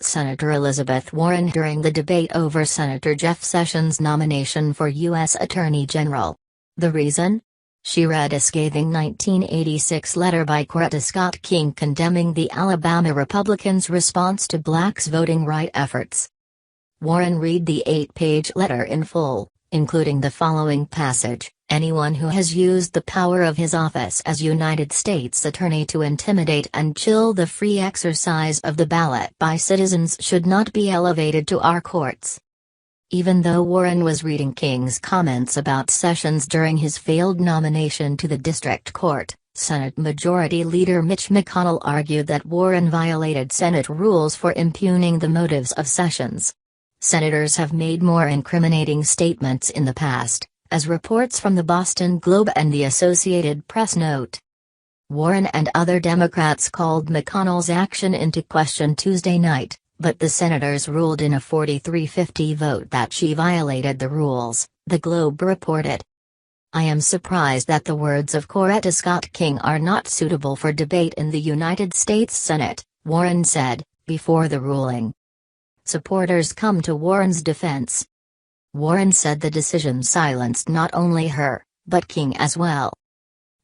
Senator Elizabeth Warren during the debate over Senator Jeff Sessions' nomination for U.S. Attorney General. The reason? She read a scathing 1986 letter by Coretta Scott King condemning the Alabama Republicans' response to blacks' voting right efforts. Warren read the 8-page letter in full, including the following passage: "Anyone who has used the power of his office as United States Attorney to intimidate and chill the free exercise of the ballot by citizens should not be elevated to our courts." Even though Warren was reading King's comments about Sessions during his failed nomination to the district court, Senate Majority Leader Mitch McConnell argued that Warren violated Senate rules for impugning the motives of Sessions. Senators have made more incriminating statements in the past, as reports from the Boston Globe and the Associated Press note. Warren and other Democrats called McConnell's action into question Tuesday night, but the senators ruled in a 43-50 vote that she violated the rules, the Globe reported. "I am surprised that the words of Coretta Scott King are not suitable for debate in the United States Senate," Warren said, before the ruling. Supporters come to Warren's defense. Warren said the decision silenced not only her, but King as well.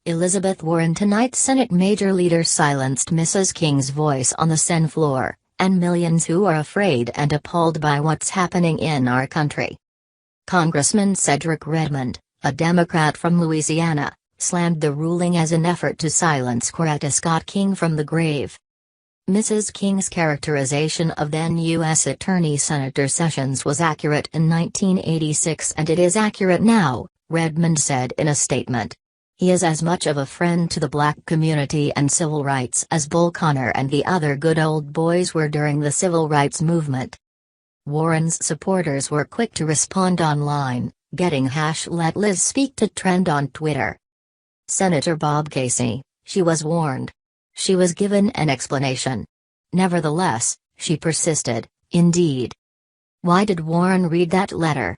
Elizabeth Warren, tonight's Senate Major Leader, silenced Mrs. King's voice on the Senate floor, and millions who are afraid and appalled by what's happening in our country. Congressman Cedric Redmond, a Democrat from Louisiana, slammed the ruling as an effort to silence Coretta Scott King from the grave. Mrs. King's characterization of then U.S. Attorney Senator Sessions was accurate in 1986 and it is accurate now, Redmond said in a statement. "He is as much of a friend to the black community and civil rights as Bull Connor and the other good old boys were during the civil rights movement." Warren's supporters were quick to respond online, getting #LetLizSpeak to trend on Twitter. Senator Bob Casey, "She was warned. She was given an explanation. Nevertheless, she persisted, indeed." Why did Warren read that letter?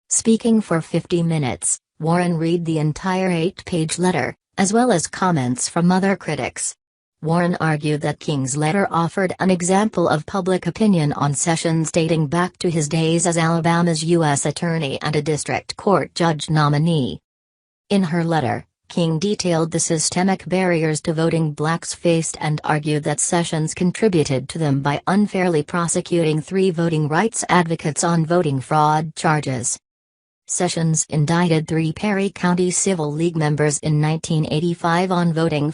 Speaking for 50 minutes, Warren read the entire 8-page letter, as well as comments from other critics. Warren argued that King's letter offered an example of public opinion on Sessions dating back to his days as Alabama's U.S. Attorney and a district court judge nominee. In her letter, King detailed the systemic barriers to voting blacks faced and argued that Sessions contributed to them by unfairly prosecuting 3 voting rights advocates on voting fraud charges. Sessions indicted 3 Perry County Civil League members in 1985 on voting